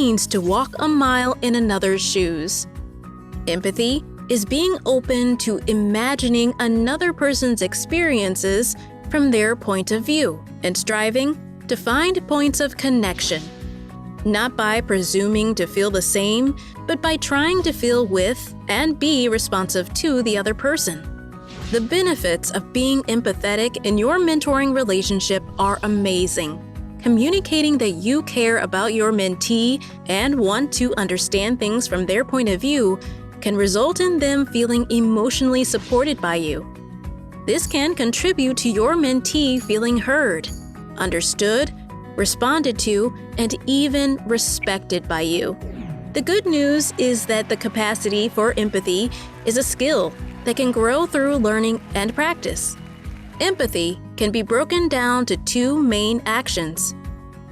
means to walk a mile in another's shoes. Empathy is being open to imagining another person's experiences from their point of view and striving to find points of connection. Not by presuming to feel the same, but by trying to feel with and be responsive to the other person. The benefits of being empathetic in your mentoring relationship are amazing. Communicating that you care about your mentee and want to understand things from their point of view can result in them feeling emotionally supported by you. This can contribute to your mentee feeling heard, understood, responded to, and even respected by you. The good news is that the capacity for empathy is a skill that can grow through learning and practice. Empathy can be broken down to two main actions: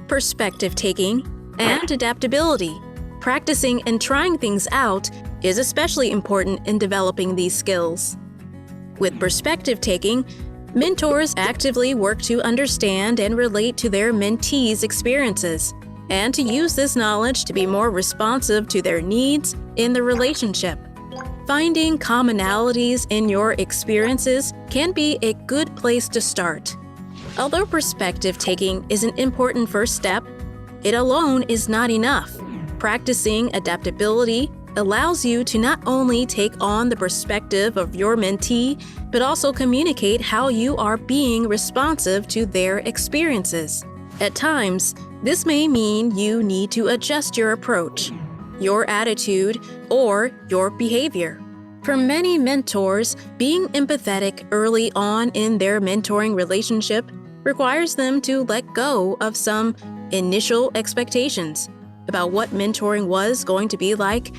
perspective taking and adaptability. Practicing and trying things out is especially important in developing these skills. With perspective taking, mentors actively work to understand and relate to their mentees' experiences, and to use this knowledge to be more responsive to their needs in the relationship. Finding commonalities in your experiences can be a good place to start. Although perspective taking is an important first step, it alone is not enough. Practicing adaptability allows you to not only take on the perspective of your mentee, but also communicate how you are being responsive to their experiences. At times, this may mean you need to adjust your approach, your attitude, or your behavior. For many mentors, being empathetic early on in their mentoring relationship requires them to let go of some initial expectations about what mentoring was going to be like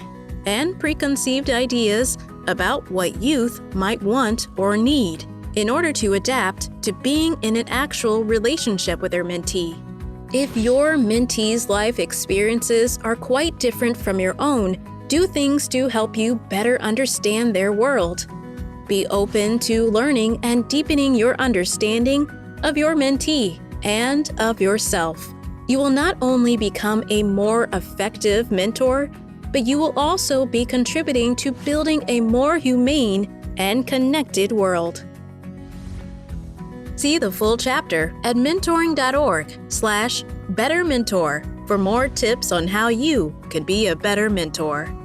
and preconceived ideas about what youth might want or need in order to adapt to being in an actual relationship with their mentee. If your mentee's life experiences are quite different from your own, do things to help you better understand their world. Be open to learning and deepening your understanding of your mentee and of yourself. You will not only become a more effective mentor, but you will also be contributing to building a more humane and connected world. See the full chapter at mentoring.org/bettermentor for more tips on how you can be a better mentor.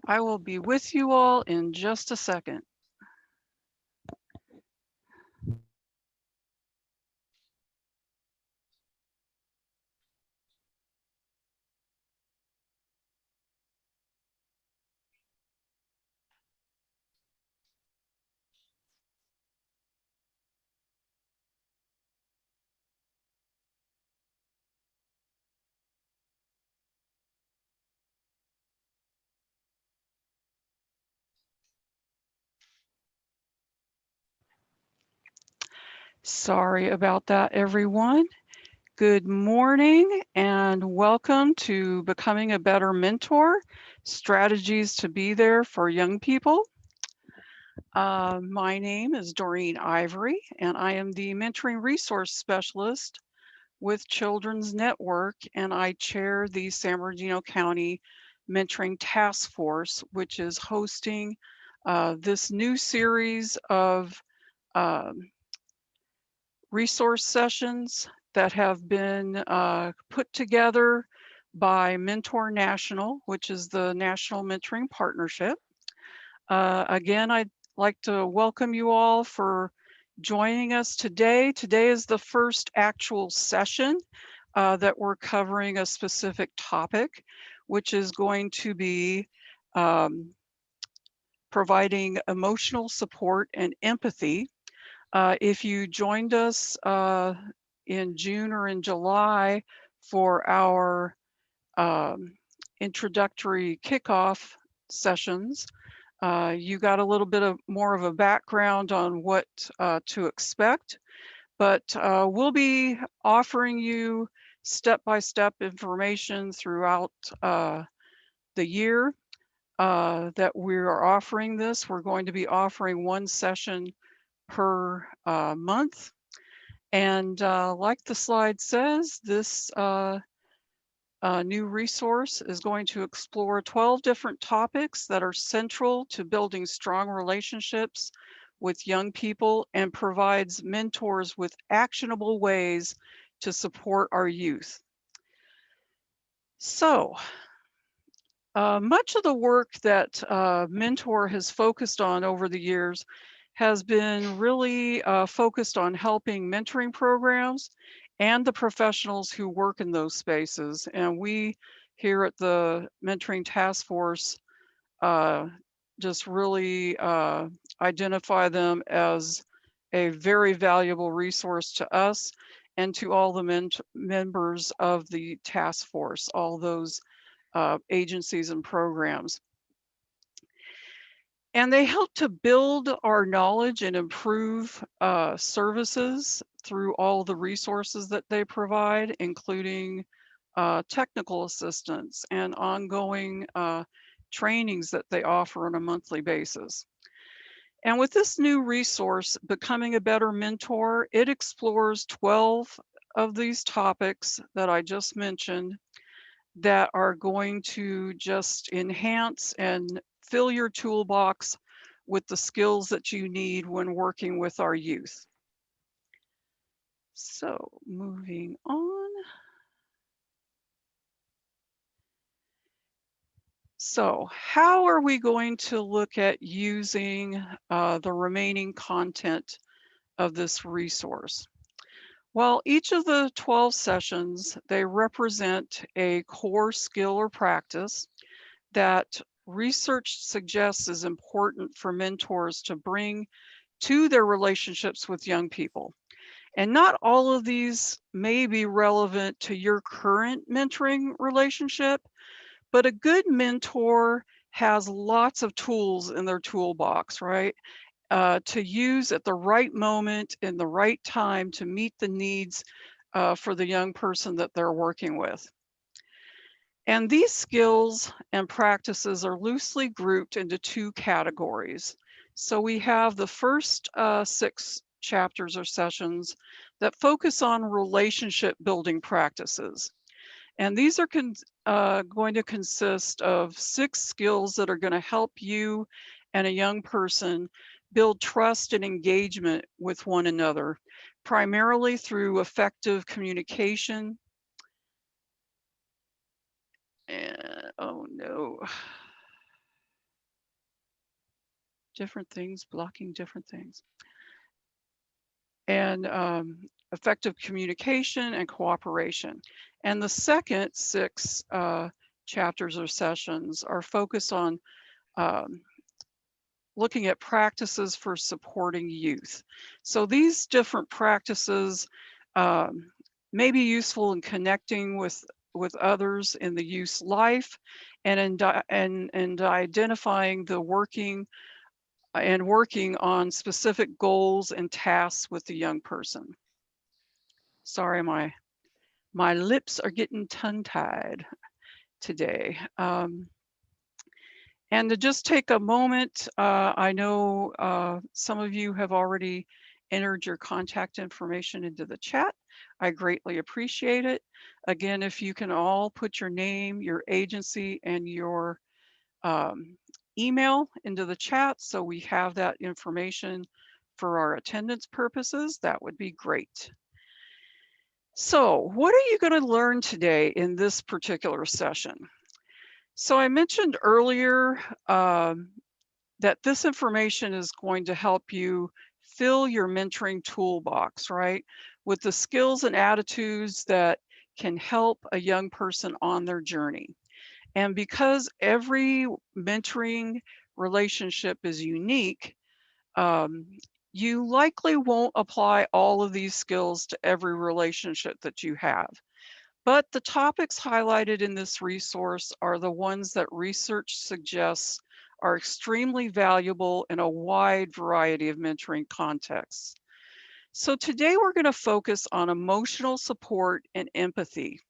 I will be with you all in just a second. Sorry about that, everyone. Good morning and welcome to Becoming a Better Mentor, Strategies to Be There for Young People. My name is Doreen Ivory, and I am the Mentoring Resource Specialist with Children's Network, and I chair the San Bernardino County Mentoring Task Force, which is hosting this new series of resource sessions that have been put together by Mentor National, which is the National Mentoring Partnership. Again, I'd like to welcome you all for joining us today. Today is the first actual session that we're covering a specific topic, which is going to be providing emotional support and empathy. If you joined us in June or in July for our introductory kickoff sessions, You got a little bit of more of a background on what to expect, but we'll be offering you step-by-step information throughout the year that we are offering this. We're going to be offering one session per month. And like the slide says, this new resource is going to explore 12 different topics that are central to building strong relationships with young people and provides mentors with actionable ways to support our youth. So, much of the work that Mentor has focused on over the years has been really focused on helping mentoring programs and the professionals who work in those spaces. And we here at the Mentoring Task Force uh, just really identify them as a very valuable resource to us and to all the members of the task force, all those agencies and programs. And they help to build our knowledge and improve services through all the resources that they provide, including technical assistance and ongoing trainings that they offer on a monthly basis. And with this new resource, Becoming a Better Mentor, it explores 12 of these topics that I just mentioned that are going to just enhance and fill your toolbox with the skills that you need when working with our youth. So moving on. So how are we going to look at using the remaining content of this resource? Well, each of the 12 sessions, they represent a core skill or practice that research suggests is important for mentors to bring to their relationships with young people. And not all of these may be relevant to your current mentoring relationship, but a good mentor has lots of tools in their toolbox, right? To use at the right moment in the right time to meet the needs for the young person that they're working with. And these skills and practices are loosely grouped into two categories. So we have the first 6 chapters or sessions that focus on relationship building practices. And these are going to consist of 6 skills that are going to help you and a young person build trust and engagement with one another, primarily through effective communication. And, oh no. Different things, blocking different things. And effective communication and cooperation. And the second 6 chapters or sessions are focused on looking at practices for supporting youth. So these different practices may be useful in connecting with others in the youth's life and in identifying the working on specific goals and tasks with the young person. Sorry, my lips are getting tongue-tied today. And to just take a moment, I know some of you have already entered your contact information into the chat. I greatly appreciate it. Again, if you can all put your name, your agency, and your email into the chat so we have that information for our attendance purposes, that would be great. So what are you going to learn today in this particular session? So I mentioned earlier that this information is going to help you fill your mentoring toolbox, right? With the skills and attitudes that can help a young person on their journey. And because every mentoring relationship is unique, you likely won't apply all of these skills to every relationship that you have. But the topics highlighted in this resource are the ones that research suggests are extremely valuable in a wide variety of mentoring contexts. So today we're going to focus on emotional support and empathy,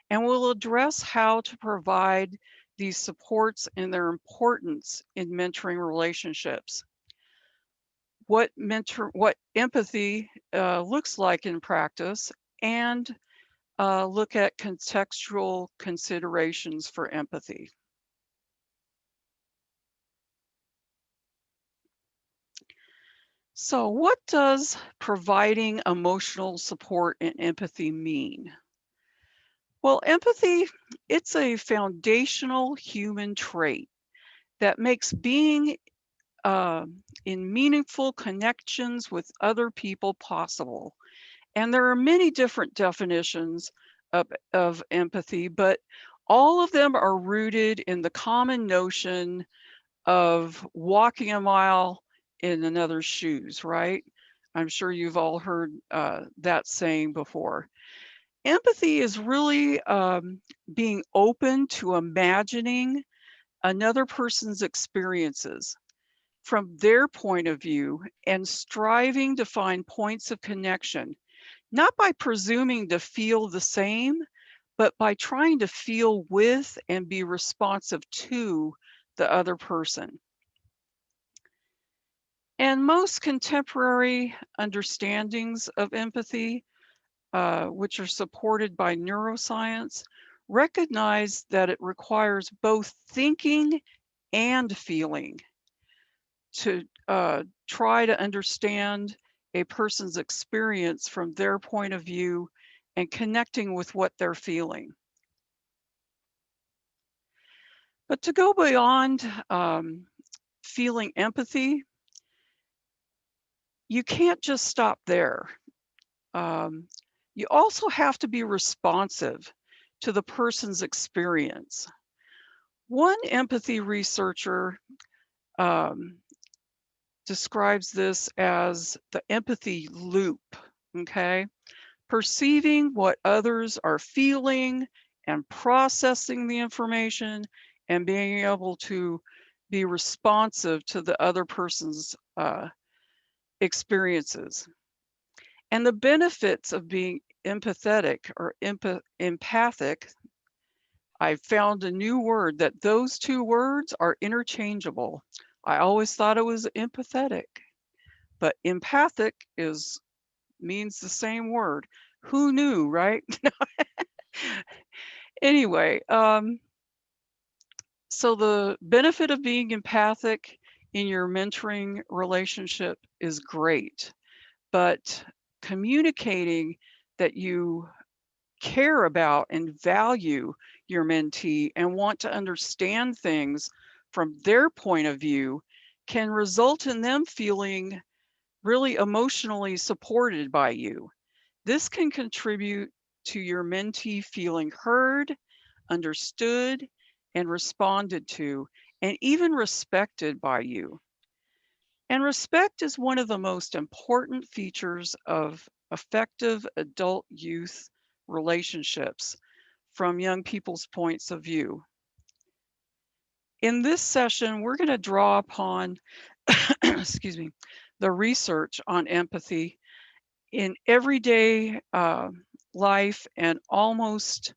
and we'll address how to provide these supports and their importance in mentoring relationships. What empathy looks like in practice, and look at contextual considerations for empathy. So what does providing emotional support and empathy mean? Well, empathy, it's a foundational human trait that makes being in meaningful connections with other people possible. And there are many different definitions of empathy, but all of them are rooted in the common notion of walking a mile in another's shoes, right? I'm sure you've all heard that saying before. Empathy is really being open to imagining another person's experiences from their point of view and striving to find points of connection, not by presuming to feel the same, but by trying to feel with and be responsive to the other person. And most contemporary understandings of empathy, which are supported by neuroscience, recognize that it requires both thinking and feeling to try to understand a person's experience from their point of view and connecting with what they're feeling. But to go beyond feeling empathy, you can't just stop there. You also have to be responsive to the person's experience. One empathy researcher describes this as the empathy loop, okay? Perceiving what others are feeling and processing the information and being able to be responsive to the other person's experiences. And the benefits of being empathetic or empathic, I found a new word that those two words are interchangeable. I always thought it was empathetic, but empathic means the same word. Who knew, right? Anyway, so the benefit of being empathic in your mentoring relationship is great, but communicating that you care about and value your mentee and want to understand things from their point of view can result in them feeling really emotionally supported by you. This can contribute to your mentee feeling heard, understood, and responded to, and even respected by you. And respect is one of the most important features of effective adult-youth relationships from young people's points of view. In this session, we're going to draw upon, excuse me, the research on empathy in everyday life and almost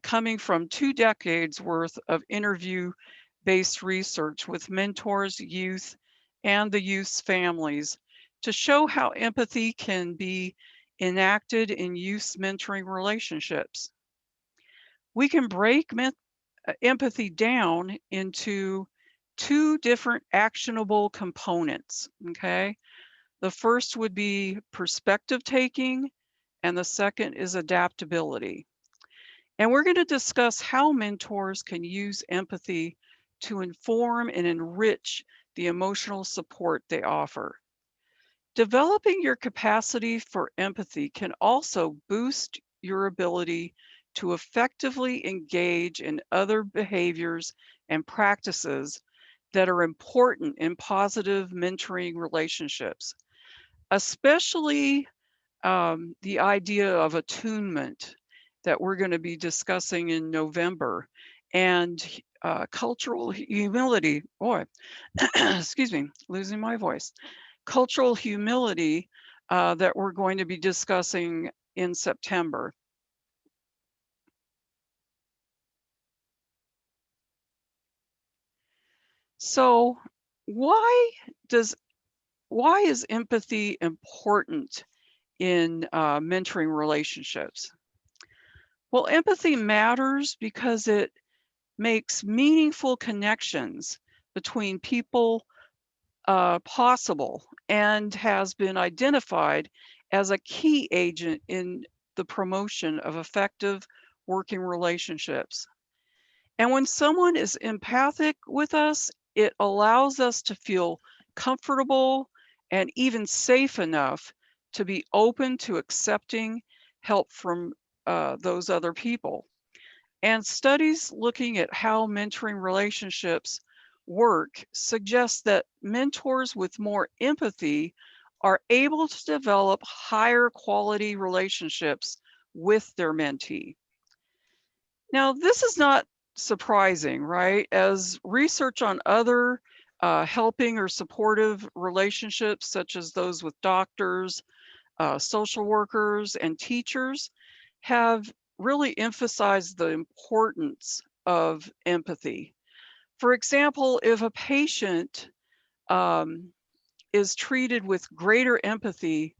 coming from 2 decades worth of interview-based research with mentors, youth, and the youth's families to show how empathy can be enacted in youth mentoring relationships. We can break empathy down into 2 different actionable components, okay? The first would be perspective taking, and the second is adaptability. And we're going to discuss how mentors can use empathy to inform and enrich the emotional support they offer. Developing your capacity for empathy can also boost your ability to effectively engage in other behaviors and practices that are important in positive mentoring relationships, especially the idea of attunement that we're going to be discussing in November, and cultural humility. Boy, excuse me, losing my voice. Cultural humility that we're going to be discussing in September. So why is empathy important in mentoring relationships? Well, empathy matters because it makes meaningful connections between people possible and has been identified as a key agent in the promotion of effective working relationships. And when someone is empathic with us, it allows us to feel comfortable and even safe enough to be open to accepting help from those other people. And studies looking at how mentoring relationships work suggest that mentors with more empathy are able to develop higher quality relationships with their mentee. Now, this is not surprising, right? As research on other helping or supportive relationships, such as those with doctors, social workers, and teachers, have really emphasized the importance of empathy. For example, if a patient is treated with greater empathy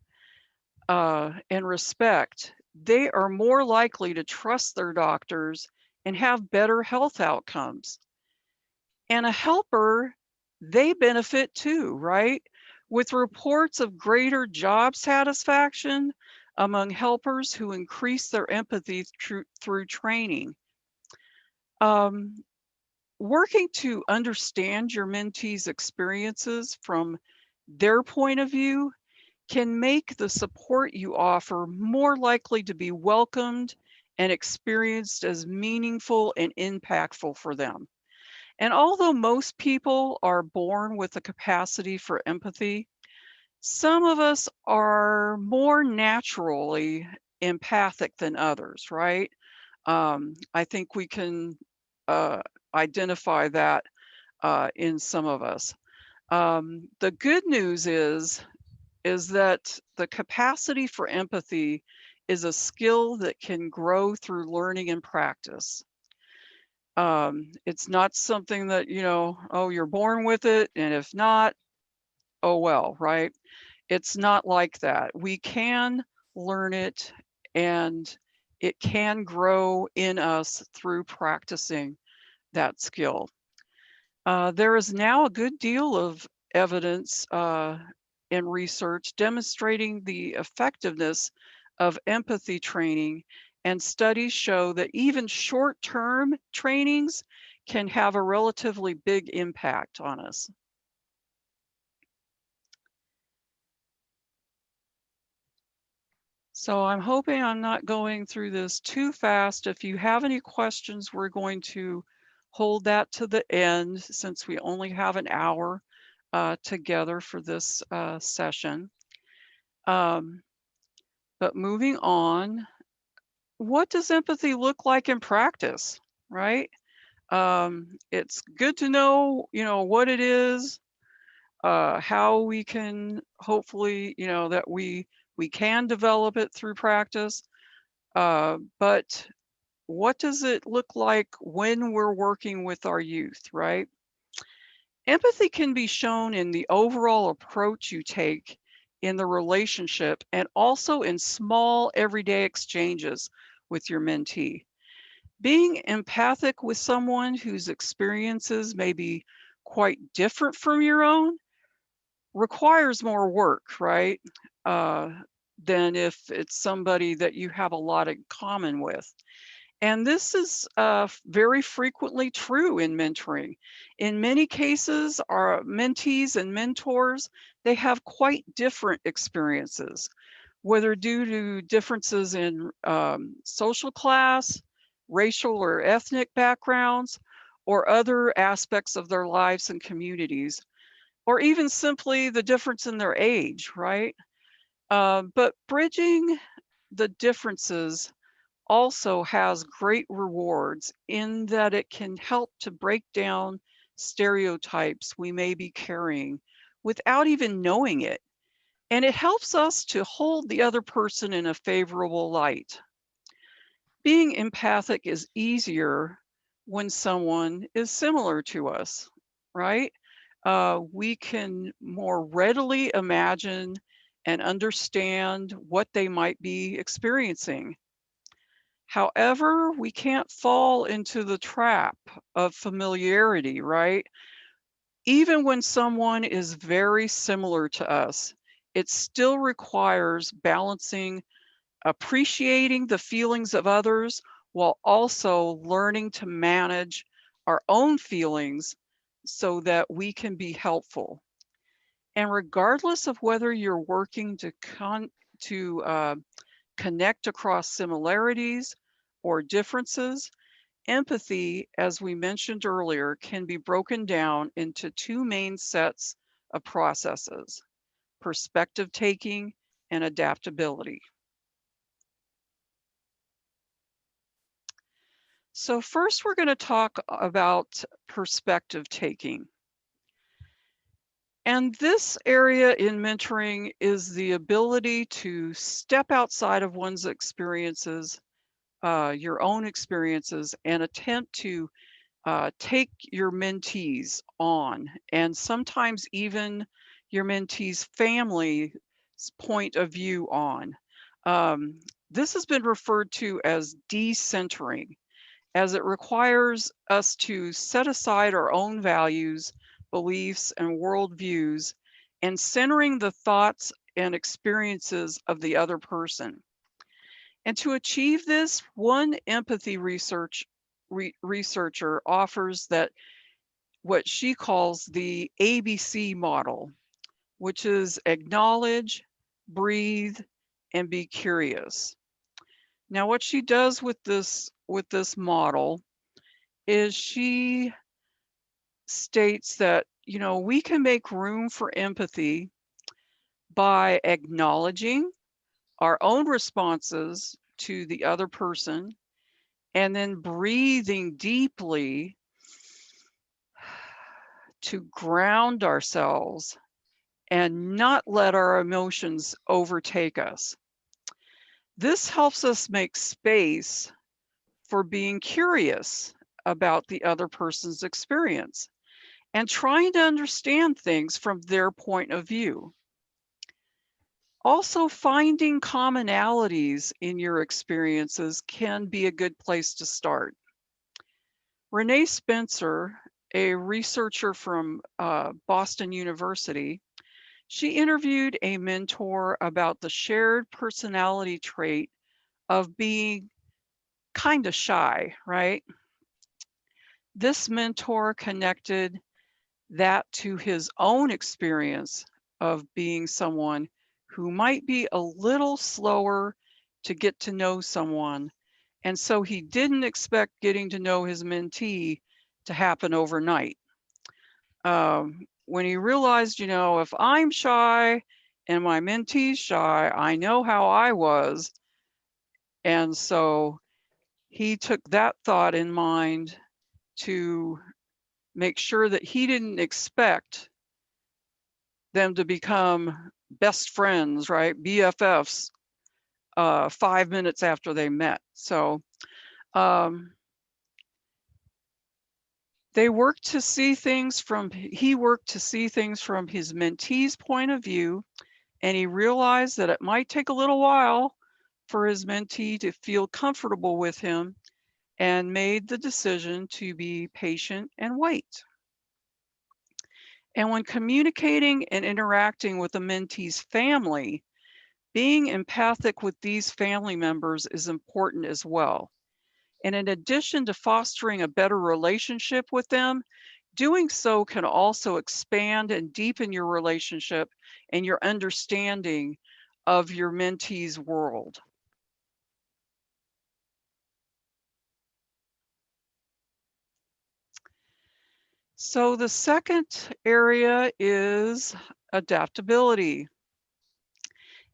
and respect, they are more likely to trust their doctors and have better health outcomes. And a helper, they benefit too, right? With reports of greater job satisfaction among helpers who increase their empathy through training. Working to understand your mentee's experiences from their point of view can make the support you offer more likely to be welcomed and experienced as meaningful and impactful for them. And although most people are born with a capacity for empathy, some of us are more naturally empathic than others, right? I think we can uh, identify that in some of us. The good news is that the capacity for empathy is a skill that can grow through learning and practice. It's not something that, oh, you're born with it, and if not, oh well, right? It's not like that. We can learn it, and it can grow in us through practicing that skill. There is now a good deal of evidence in research demonstrating the effectiveness of empathy training, and studies show that even short-term trainings can have a relatively big impact on us. So I'm hoping I'm not going through this too fast. If you have any questions, we're going to hold that to the end since we only have an hour together for this session. But moving on, what does empathy look like in practice, right? It's good to know, what it is, how we can hopefully, that we can develop it through practice. But what does it look like when we're working with our youth, right? Empathy can be shown in the overall approach you take in the relationship and also in small everyday exchanges with your mentee. Being empathic with someone whose experiences may be quite different from your own requires more work, right? Than if it's somebody that you have a lot in common with. And this is very frequently true in mentoring. In many cases, our mentees and mentors, they have quite different experiences, whether due to differences in social class, racial or ethnic backgrounds, or other aspects of their lives and communities, or even simply the difference in their age, right? But bridging the differences also has great rewards in that it can help to break down stereotypes we may be carrying without even knowing it. And it helps us to hold the other person in a favorable light. Being empathic is easier when someone is similar to us, right? We can more readily imagine and understand what they might be experiencing. However, we can't fall into the trap of familiarity, right? Even when someone is very similar to us, it still requires balancing, appreciating the feelings of others while also learning to manage our own feelings so that we can be helpful. And regardless of whether you're working to connect across similarities or differences, empathy, as we mentioned earlier, can be broken down into two main sets of processes: perspective taking and adaptability. So first, we're going to talk about perspective taking. And this area in mentoring is the ability to step outside of one's experiences, your own experiences, and attempt to take your mentees on, and sometimes even your mentees' family's point of view on. This has been referred to as decentering, as it requires us to set aside our own values, beliefs, and worldviews, and centering the thoughts and experiences of the other person. And to achieve this, one empathy researcher offers that what she calls the ABC model, which is acknowledge, breathe, and be curious. Now, what she does with this model is she states that, we can make room for empathy by acknowledging our own responses to the other person and then breathing deeply to ground ourselves and not let our emotions overtake us. This helps us make space for being curious about the other person's experience and trying to understand things from their point of view. Also, finding commonalities in your experiences can be a good place to start. Renee Spencer, a researcher from Boston University, she interviewed a mentor about the shared personality trait of being kind of shy, right? This mentor connected that to his own experience of being someone who might be a little slower to get to know someone. And so he didn't expect getting to know his mentee to happen overnight. When he realized, if I'm shy and my mentee's shy, I know how I was. And so he took that thought in mind to make sure that he didn't expect them to become best friends, right? BFFs, 5 minutes after they met. So he worked to see things from his mentee's point of view, and he realized that it might take a little while for his mentee to feel comfortable with him, and made the decision to be patient and wait. And when communicating and interacting with a mentee's family, being empathic with these family members is important as well. And in addition to fostering a better relationship with them, doing so can also expand and deepen your relationship and your understanding of your mentee's world. So the second area is adaptability.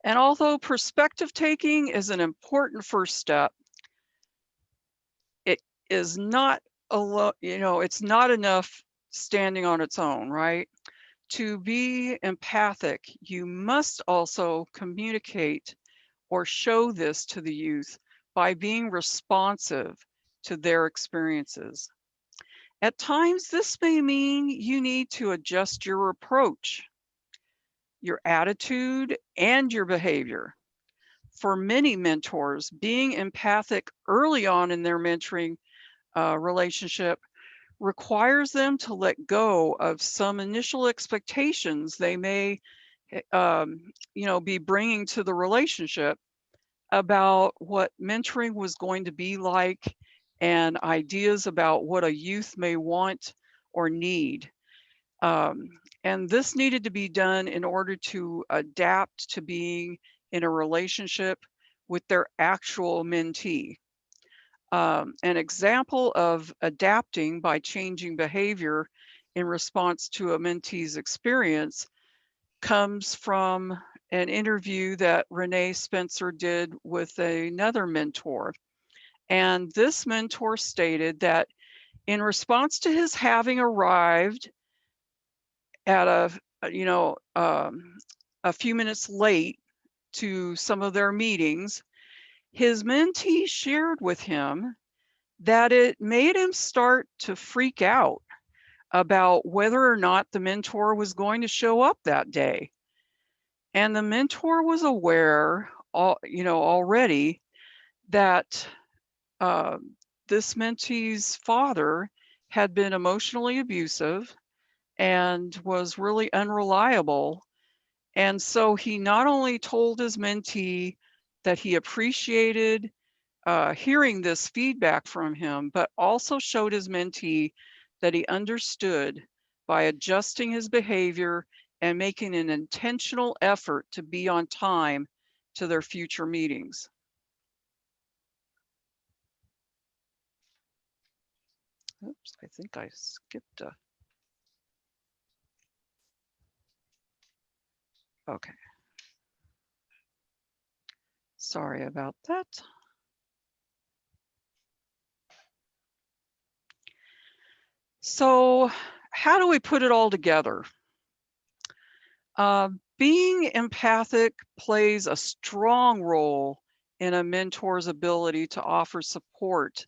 And although perspective taking is an important first step, is not alone, it's not enough standing on its own, right? To be empathic, you must also communicate or show this to the youth by being responsive to their experiences. At times, this may mean you need to adjust your approach, your attitude, and your behavior. For many mentors, being empathic early on in their mentoring relationship requires them to let go of some initial expectations they may be bringing to the relationship about what mentoring was going to be like and ideas about what a youth may want or need. And this needed to be done in order to adapt to being in a relationship with their actual mentee. An example of adapting by changing behavior in response to a mentee's experience comes from an interview that Renee Spencer did with another mentor. And this mentor stated that in response to his having arrived at a few minutes late to some of their meetings, his mentee shared with him that it made him start to freak out about whether or not the mentor was going to show up that day. And the mentor was aware, already that this mentee's father had been emotionally abusive and was really unreliable. And so he not only told his mentee that he appreciated hearing this feedback from him, but also showed his mentee that he understood by adjusting his behavior and making an intentional effort to be on time to their future meetings. Oops, I think I skipped a. Okay. Sorry about that. So how do we put it all together? Being empathic plays a strong role in a mentor's ability to offer support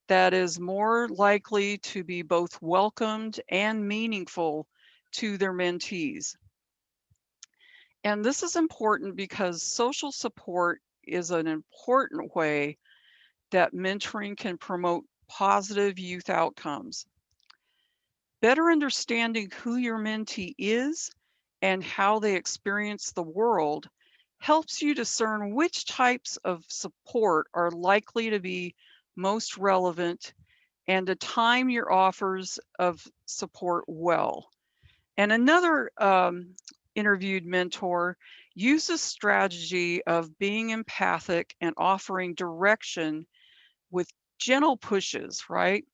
that is more likely to be both welcomed and meaningful to their mentees. And this is important because social support is an important way that mentoring can promote positive youth outcomes. Better understanding who your mentee is and how they experience the world helps you discern which types of support are likely to be most relevant and to time your offers of support well. And another interviewed mentor uses strategy of being empathic and offering direction with gentle pushes, right?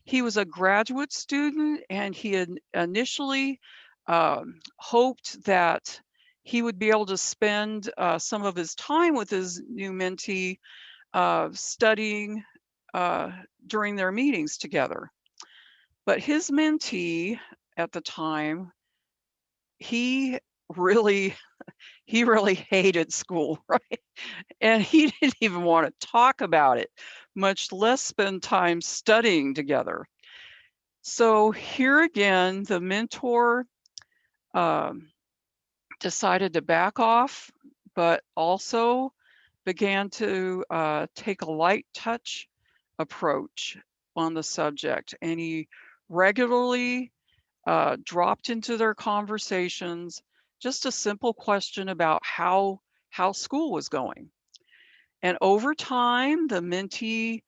He was a graduate student and he had initially hoped that he would be able to spend some of his time with his new mentee studying during their meetings together. But his mentee at the time, he really he really hated school, right? And he didn't even want to talk about it, much less spend time studying together. So here again, the mentor decided to back off, but also began to take a light touch approach on the subject. And he regularly dropped into their conversations just a simple question about how school was going. And over time, the mentee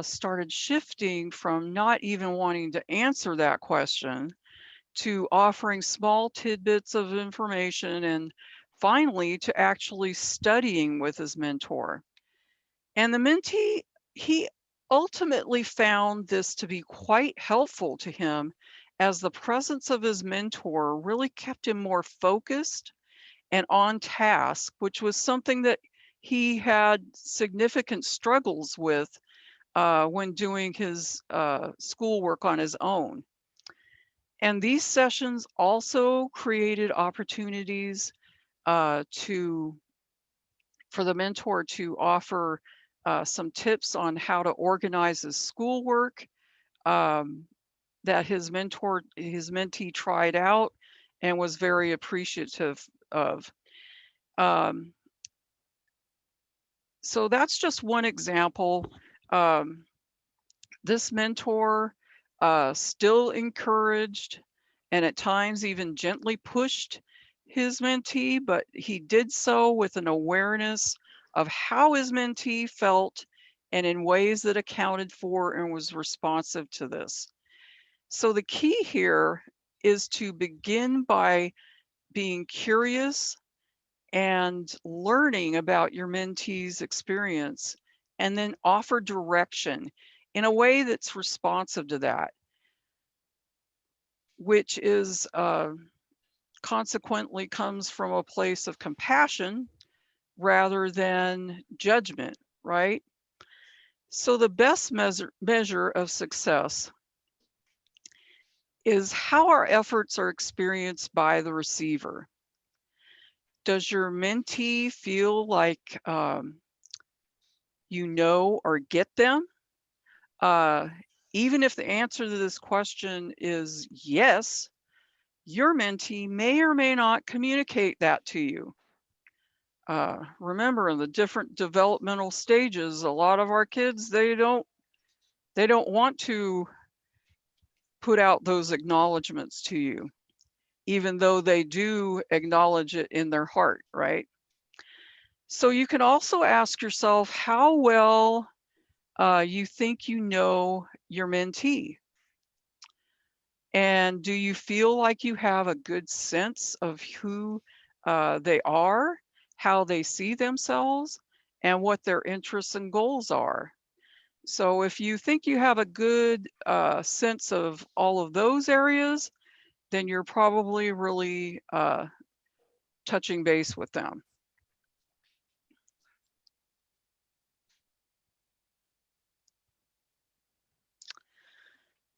started shifting from not even wanting to answer that question to offering small tidbits of information and finally to actually studying with his mentor. And the mentee, he ultimately found this to be quite helpful to him as the presence of his mentor really kept him more focused and on task, which was something that he had significant struggles with when doing his schoolwork on his own. And these sessions also created opportunities for the mentor to offer some tips on how to organize his schoolwork um, that his mentee tried out and was very appreciative of. Um, so that's just one example. Um, this mentor still encouraged and at times even gently pushed his mentee, but he did so with an awareness of how his mentee felt and in ways that accounted for and was responsive to this. So the key here is to begin by being curious and learning about your mentee's experience, and then offer direction in a way that's responsive to that, which is consequently comes from a place of compassion rather than judgment, right? So the best measure of success is how our efforts are experienced by the receiver. Does your mentee feel like you know or get them? Uh, Even if the answer to this question is yes, your mentee may or may not communicate that to you. Remember, in the different developmental stages, a lot of our kids, they don't want to put out those acknowledgments to you, even though they do acknowledge it in their heart, right? So you can also ask yourself how well you think you know your mentee. And do you feel like you have a good sense of who they are, how they see themselves, and what their interests and goals are? So if you think you have a good sense of all of those areas, then you're probably really touching base with them.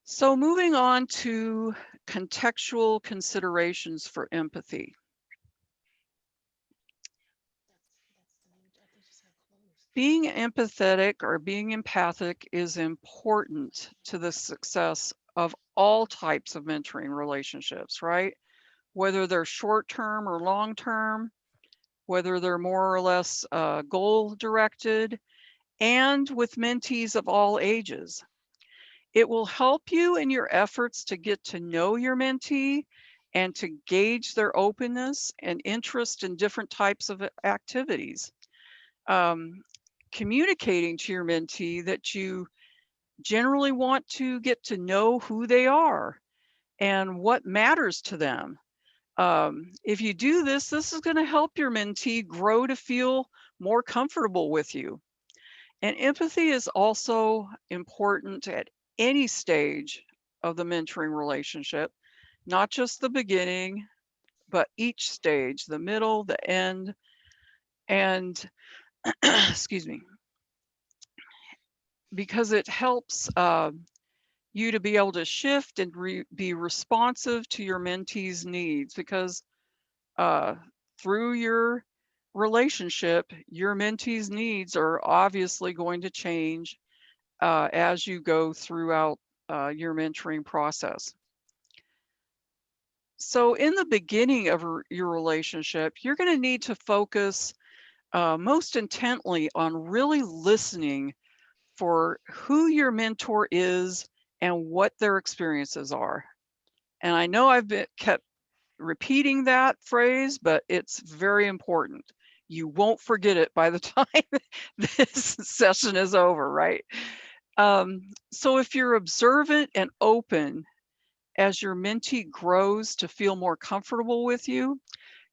So moving on to contextual considerations for empathy. Being empathetic or being empathic is important to the success of all types of mentoring relationships, right? Whether they're short-term or long-term, whether they're more or less goal-directed, and with mentees of all ages. It will help you in your efforts to get to know your mentee and to gauge their openness and interest in different types of activities. Communicating to your mentee that you generally want to get to know who they are and what matters to them. If you do this, this is going to help your mentee grow to feel more comfortable with you. And empathy is also important at any stage of the mentoring relationship, not just the beginning, but each stage, the middle, the end, and excuse me, because it helps you to be able to shift and be responsive to your mentee's needs, because through your relationship, your mentee's needs are obviously going to change as you go throughout your mentoring process. So in the beginning of your relationship, you're going to need to focus most intently on really listening for who your mentor is and what their experiences are. And I know I've kept repeating that phrase, but it's very important. You won't forget it by the time this session is over, right? So if you're observant and open as your mentee grows to feel more comfortable with you,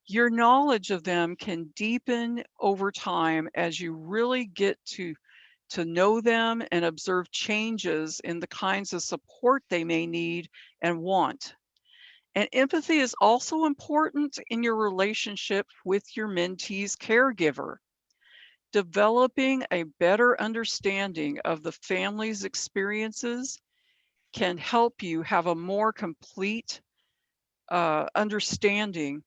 your knowledge of them can deepen over time as you really get to know them and observe changes in the kinds of support they may need and want. And empathy is also important in your relationship with your mentee's caregiver. Developing a better understanding of the family's experiences can help you have a more complete understanding,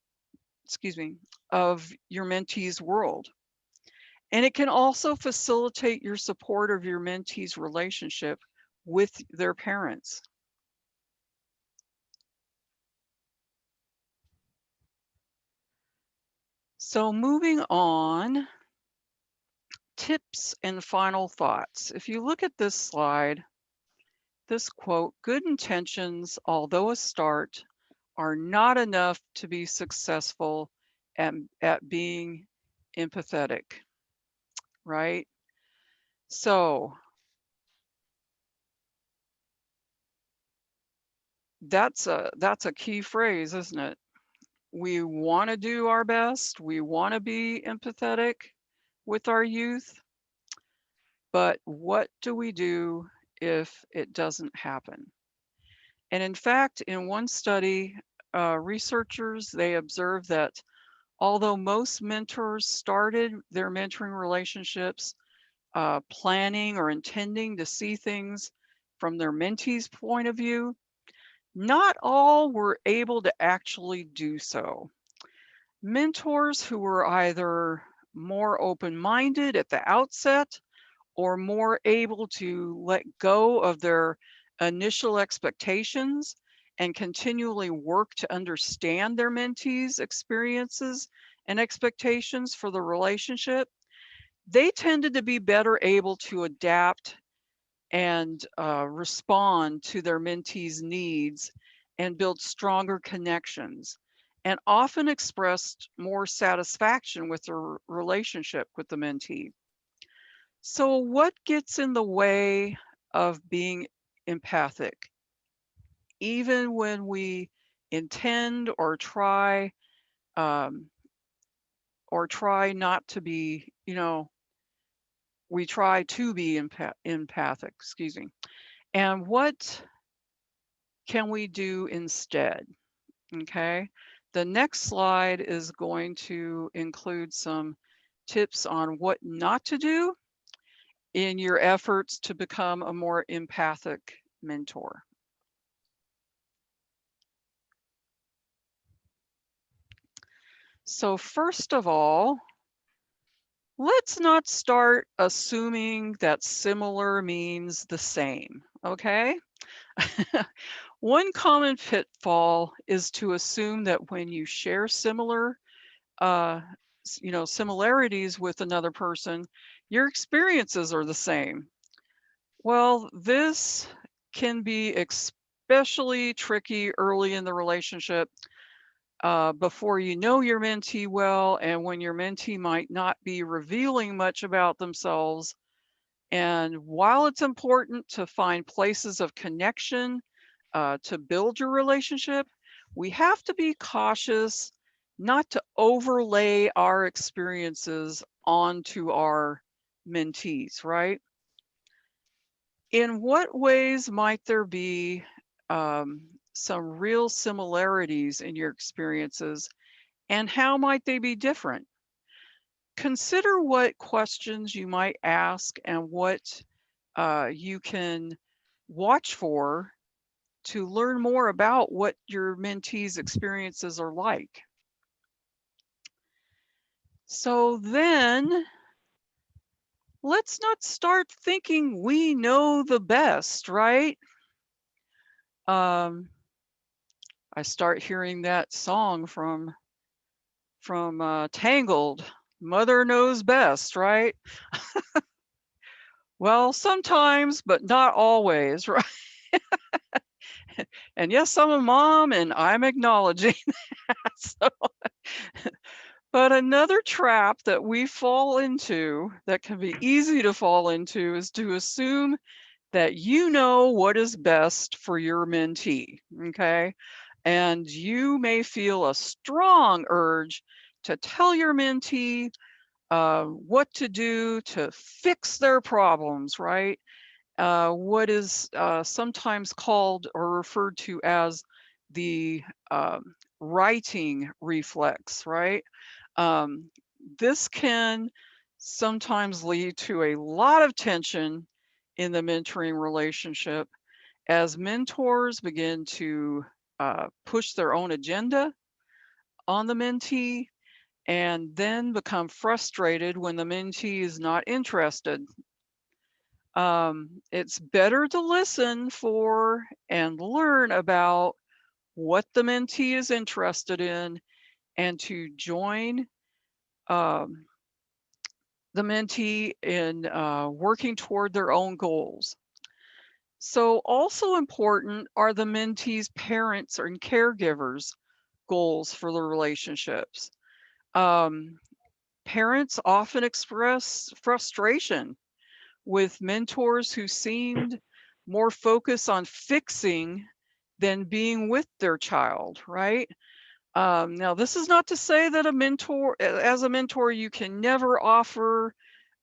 of your mentee's world. And it can also facilitate your support of your mentee's relationship with their parents. So moving on, tips and final thoughts. If you look at this slide, this quote, "Good intentions, although a start, are not enough to be successful at being empathetic," right? So that's a key phrase, isn't it? We want to do our best. We want to be empathetic with our youth. But what do we do if it doesn't happen? And in fact, in one study, researchers, they observed that although most mentors started their mentoring relationships planning or intending to see things from their mentee's point of view, not all were able to actually do so. Mentors who were either more open-minded at the outset or more able to let go of their initial expectations and continually work to understand their mentees' experiences and expectations for the relationship, they tended to be better able to adapt and respond to their mentees' needs and build stronger connections, and often expressed more satisfaction with their relationship with the mentee. So, what gets in the way of being empathic? Even when we intend um, or try not to be, we try to be empathic, excuse me. And what can we do instead? Okay. The next slide is going to include some tips on what not to do in your efforts to become a more empathic mentor. So first of all, let's not start assuming that similar means the same, okay? One common pitfall is to assume that when you share similarities with another person, your experiences are the same. Well, this can be especially tricky early in the relationship, before you know your mentee well, and when your mentee might not be revealing much about themselves. And while it's important to find places of connection to build your relationship, we have to be cautious not to overlay our experiences onto our mentees, right? In what ways might there be some real similarities in your experiences, and how might they be different? Consider what questions you might ask and what you can watch for to learn more about what your mentees' experiences are like. So then, let's not start thinking we know the best, right? I start hearing that song from Tangled, "Mother Knows Best," right? Well, sometimes, but not always, right? And yes, I'm a mom, and I'm acknowledging that. So, but another trap that we fall into, that can be easy to fall into, is to assume that you know what is best for your mentee, okay? And you may feel a strong urge to tell your mentee what to do to fix their problems, right? What is sometimes called or referred to as the righting reflex, right? Um, this can sometimes lead to a lot of tension in the mentoring relationship as mentors begin to push their own agenda on the mentee and then become frustrated when the mentee is not interested. It's better to listen for and learn about what the mentee is interested in and to join um, the mentee in working toward their own goals. So also important are the mentee's parents and caregivers' goals for the relationships. Um, Parents often express frustration with mentors who seemed more focused on fixing than being with their child, right? Now, this is not to say that as a mentor, you can never offer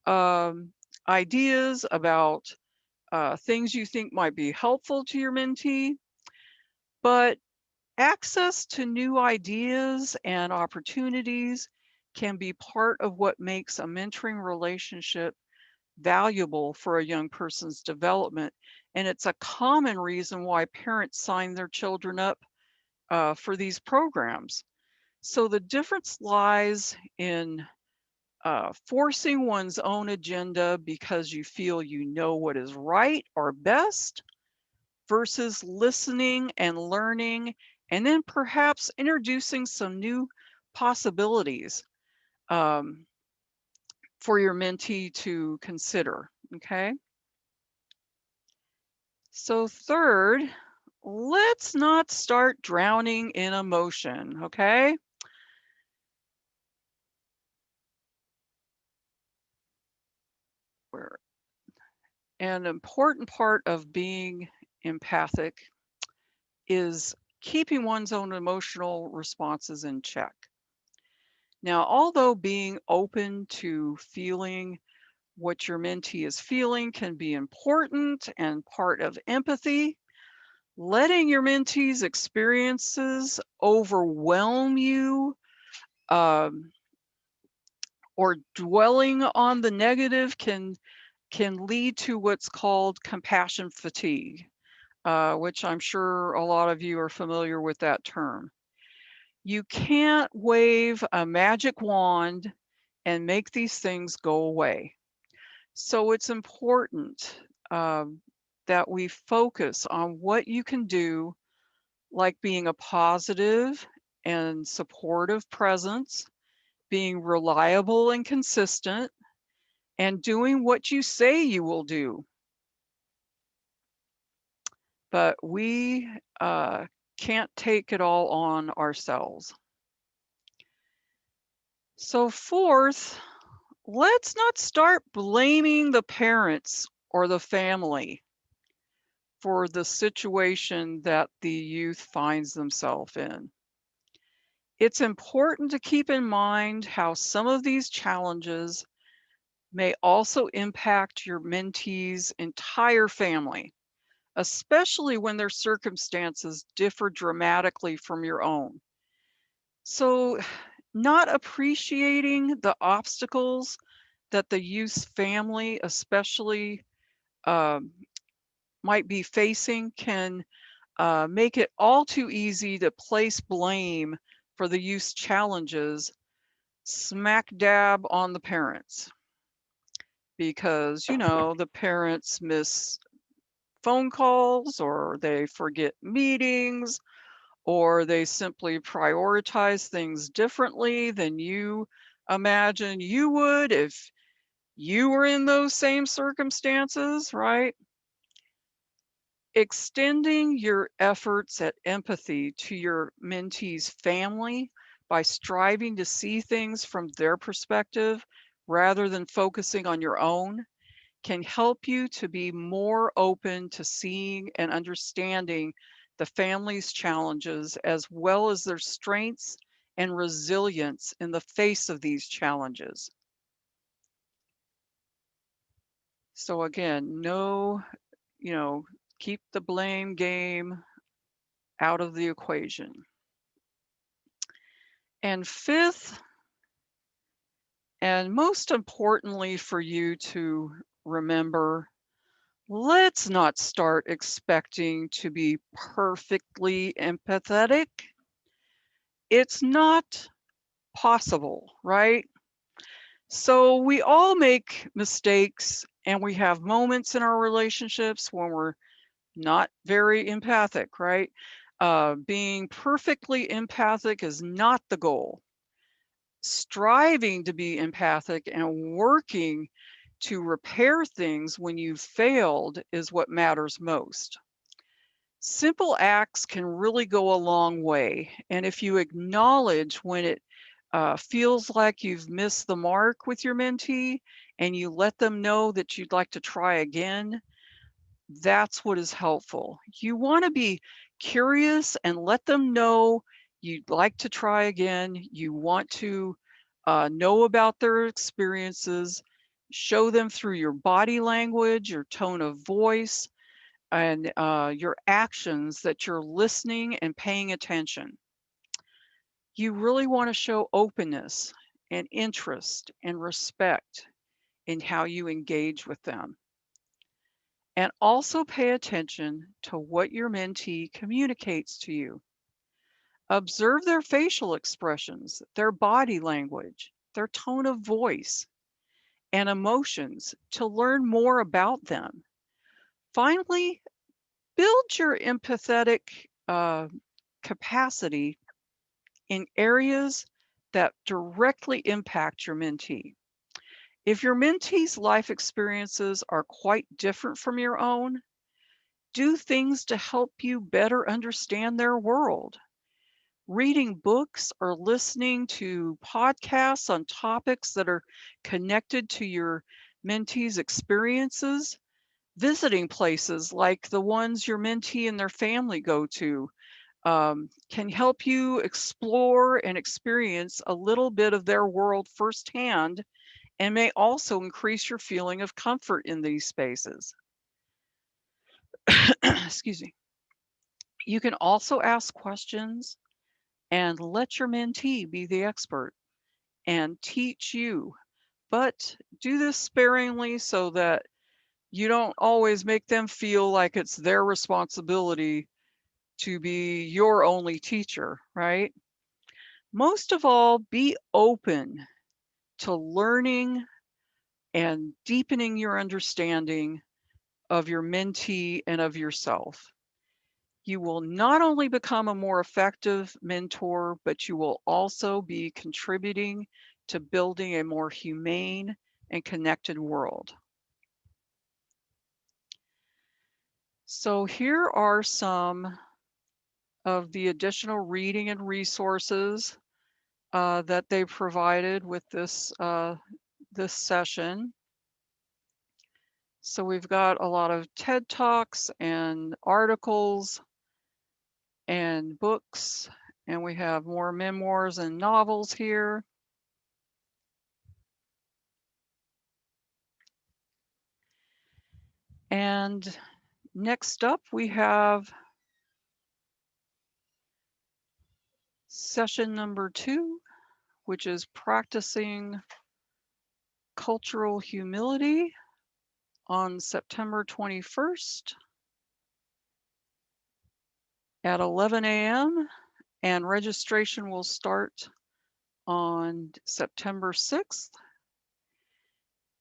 um, ideas about things you think might be helpful to your mentee, but access to new ideas and opportunities can be part of what makes a mentoring relationship valuable for a young person's development. And it's a common reason why parents sign their children up for these programs. So the difference lies in forcing one's own agenda because you feel you know what is right or best versus listening and learning and then perhaps introducing some new possibilities um, for your mentee to consider. Okay. So, third, let's not start drowning in emotion. Okay. Where an important part of being empathic is keeping one's own emotional responses in check. Now, although being open to feeling what your mentee is feeling can be important and part of empathy, letting your mentee's experiences overwhelm you um, or dwelling on the negative can lead to what's called compassion fatigue, which I'm sure a lot of you are familiar with that term. You can't wave a magic wand and make these things go away. So it's important that we focus on what you can do, like being a positive and supportive presence, being reliable and consistent, and doing what you say you will do. But we can't take it all on ourselves. So, fourth, let's not start blaming the parents or the family for the situation that the youth finds themselves in. It's important to keep in mind how some of these challenges may also impact your mentee's entire family, especially when their circumstances differ dramatically from your own. So, not appreciating the obstacles that the youth's family, especially, um, might be facing can make it all too easy to place blame for the youth's challenges smack dab on the parents because, the parents miss phone calls or they forget meetings or they simply prioritize things differently than you imagine you would if you were in those same circumstances, right? Extending your efforts at empathy to your mentee's family by striving to see things from their perspective rather than focusing on your own can help you to be more open to seeing and understanding the family's challenges as well as their strengths and resilience in the face of these challenges. So again, you know, keep the blame game out of the equation. And fifth, And most importantly for you to remember, let's not start expecting to be perfectly empathetic. It's not possible, right? So we all make mistakes and we have moments in our relationships when we're not very empathic, right? Being perfectly empathic is not the goal. Striving to be empathic and working to repair things when you've failed is what matters most. Simple acts can really go a long way. And if you acknowledge when it feels like you've missed the mark with your mentee and you let them know that you'd like to try again, that's what is helpful. You want to be curious and let them know you'd like to try again. You want to know about their experiences, show them through your body language, your tone of voice, and your actions that you're listening and paying attention. You really want to show openness and interest and respect in how you engage with them. And also pay attention to what your mentee communicates to you. Observe their facial expressions, their body language, their tone of voice, and emotions to learn more about them. Finally, build your empathetic capacity in areas that directly impact your mentee. If your mentee's life experiences are quite different from your own, do things to help you better understand their world. Reading books or listening to podcasts on topics that are connected to your mentee's experiences, visiting places like the ones your mentee and their family go to can help you explore and experience a little bit of their world firsthand and may also increase your feeling of comfort in these spaces. Excuse me. You can also ask questions and let your mentee be the expert and teach you, but do this sparingly so that you don't always make them feel like it's their responsibility to be your only teacher, right? Most of all, be open to learning and deepening your understanding of your mentee and of yourself. You will not only become a more effective mentor, but you will also be contributing to building a more humane and connected world. So here are some of the additional reading and resources that they provided with this session. So we've got a lot of TED Talks and articles and books, and we have more memoirs and novels here. And next up, we have session number 2, which is practicing cultural humility on September 21st at 11 a.m. And registration will start on September 6th.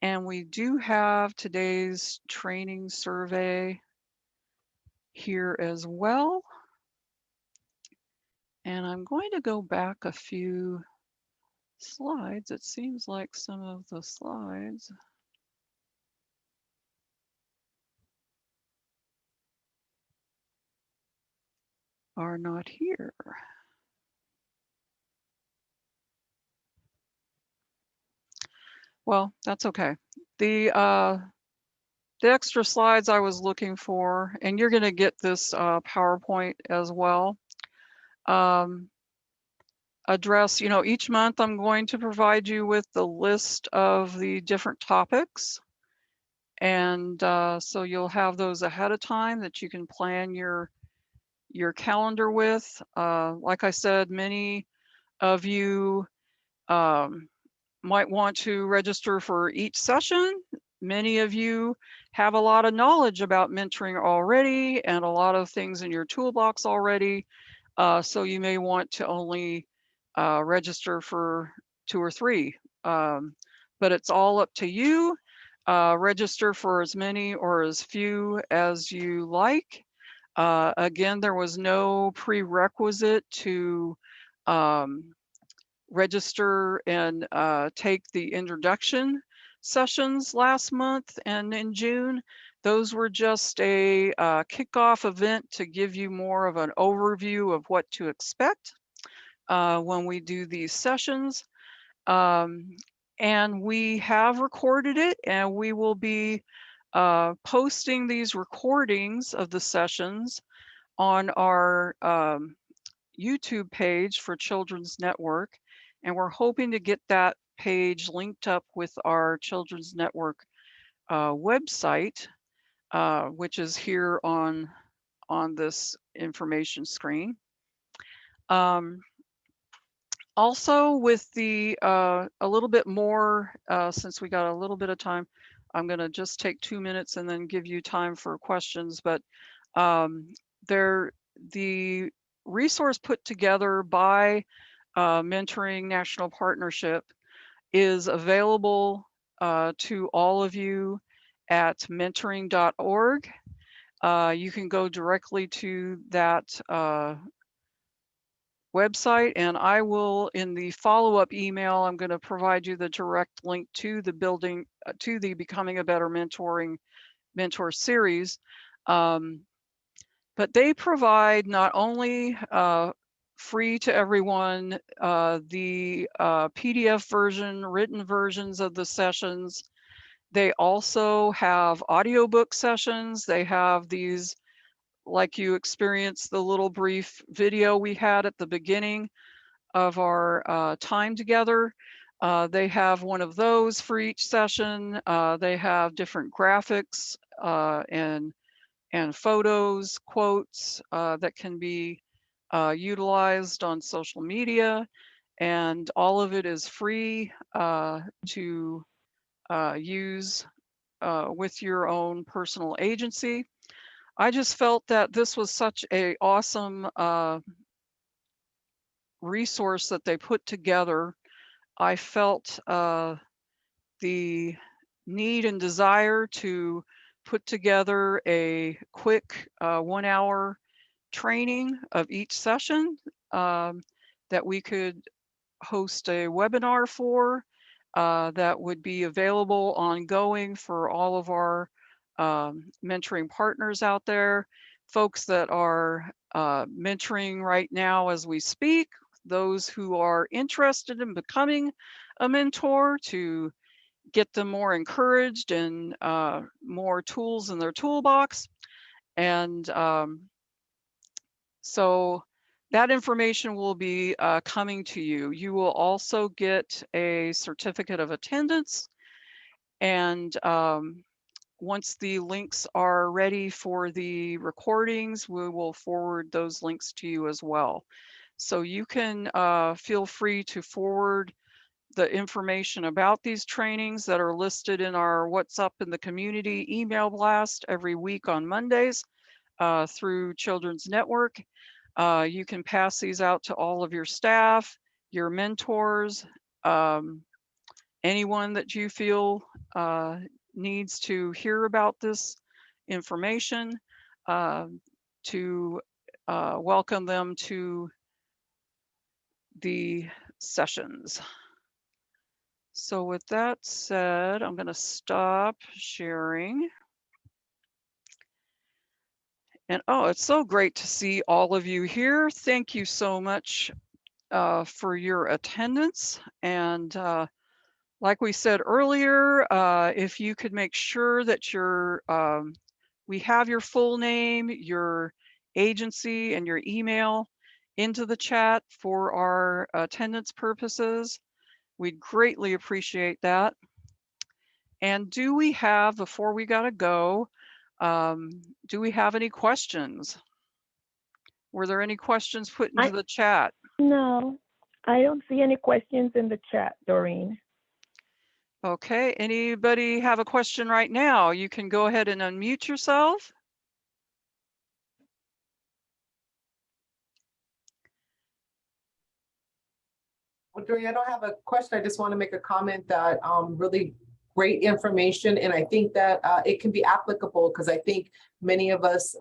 And we do have today's training survey here as well. And I'm going to go back a few slides. It seems like some of the slides are not here. Well, that's okay. The extra slides I was looking for, and you're going to get this PowerPoint as well, address, each month I'm going to provide you with the list of the different topics. And so you'll have those ahead of time that you can plan your calendar with. Like I said, many of you might want to register for each session. Many of you have a lot of knowledge about mentoring already and a lot of things in your toolbox already. So you may want to only register for 2 or 3. But it's all up to you. Register for as many or as few as you like. Again, there was no prerequisite to register and take the introduction sessions last month and in June. Those were just a kickoff event to give you more of an overview of what to expect when we do these sessions. And we have recorded it, and we will be posting these recordings of the sessions on our YouTube page for Children's Network. And we're hoping to get that page linked up with our Children's Network website, which is here on this information screen. Also with the a little bit more, since we got a little bit of time, I'm going to just take 2 minutes and then give you time for questions. But the resource put together by Mentoring National Partnership is available to all of you at mentoring.org. You can go directly to that website, and I will, in the follow-up email, I'm going to provide you the direct link to the building, to the Becoming a Better Mentor series. But they provide not only free to everyone the PDF version, written versions of the sessions. They also have audiobook sessions. They have these, like you experienced the little brief video we had at the beginning of our time together. They have one of those for each session. They have different graphics and photos, quotes that can be utilized on social media, and all of it is free to use with your own personal agency. I just felt that this was such a awesome resource that they put together. I felt the need and desire to put together a quick 1-hour training of each session that we could host a webinar for that would be available ongoing for all of our mentoring partners out there, folks that are mentoring right now as we speak, those who are interested in becoming a mentor, to get them more encouraged and more tools in their toolbox. And so that information will be coming to you. You will also get a certificate of attendance. And once the links are ready for the recordings, we will forward those links to you as well. So you can feel free to forward the information about these trainings that are listed in our What's Up in the Community email blast every week on Mondays through Children's Network. You can pass these out to all of your staff, your mentors, anyone that you feel needs to hear about this information, to welcome them to the sessions. So with that said, I'm going to stop sharing. And oh, it's so great to see all of you here. Thank you so much for your attendance. And like we said earlier, if you could make sure that we have your full name, your agency, and your email into the chat for our attendance purposes, we'd greatly appreciate that. And do we have, before we gotta go, do we have any questions? Were there any questions put into the chat? No, I don't see any questions in the chat, Doreen. Okay, anybody have a question right now? You can go ahead and unmute yourself. Well, Joy, I don't have a question. I just want to make a comment that really great information. And I think that it can be applicable because I think many of us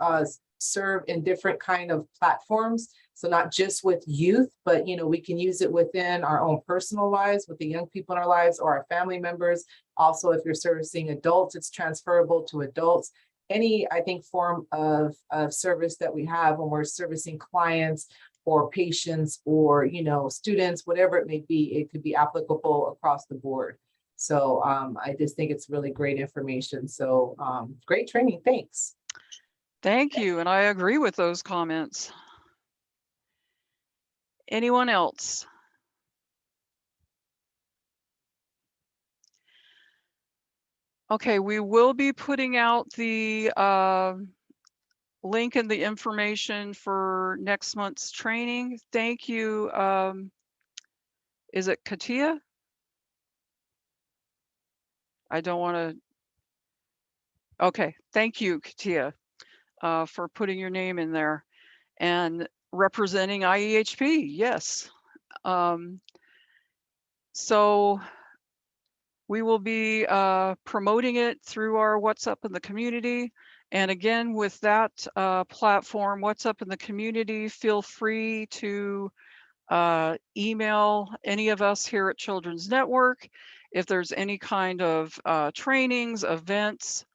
serve in different kind of platforms. So not just with youth, but we can use it within our own personal lives, with the young people in our lives or our family members. Also, if you're servicing adults, it's transferable to adults. Any, I think, form of service that we have when we're servicing clients or patients or students, whatever it may be, it could be applicable across the board. So I just think it's really great information. So great training. Thanks. Thank you, and I agree with those comments. Anyone else? Okay, we will be putting out the link and the information for next month's training. Thank you. Is it Katia? I don't want to. Okay, thank you, Katia, for putting your name in there and representing IEHP. Yes. So we will be promoting it through our What's Up in the Community. And again, with that platform, What's Up in the Community, feel free to email any of us here at Children's Network if there's any kind of trainings, events,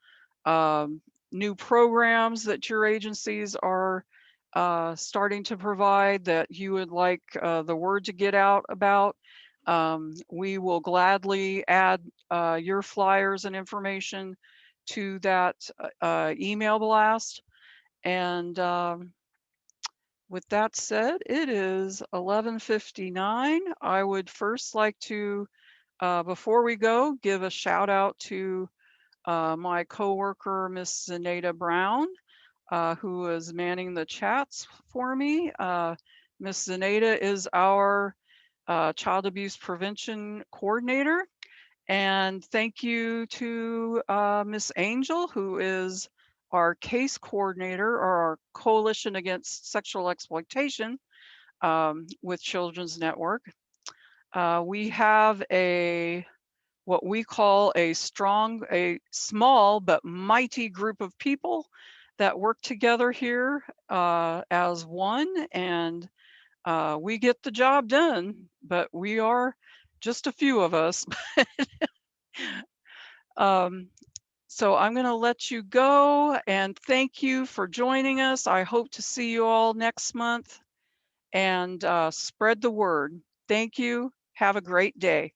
new programs that your agencies are starting to provide that you would like the word to get out about. We will gladly add your flyers and information to that email blast. And with that said, it is 11:59. I would first like to, before we go, give a shout out to my coworker, Miss Zenaida Brown, who is manning the chats for me. Miss Zenaida is our child abuse prevention coordinator. And thank you to Miss Angel, who is our case coordinator or our Coalition Against Sexual Exploitation with Children's Network. We have what we call a small but mighty group of people that work together here as one, and we get the job done, but we are just a few of us. So I'm going to let you go and thank you for joining us. I hope to see you all next month and spread the word. Thank you. Have a great day.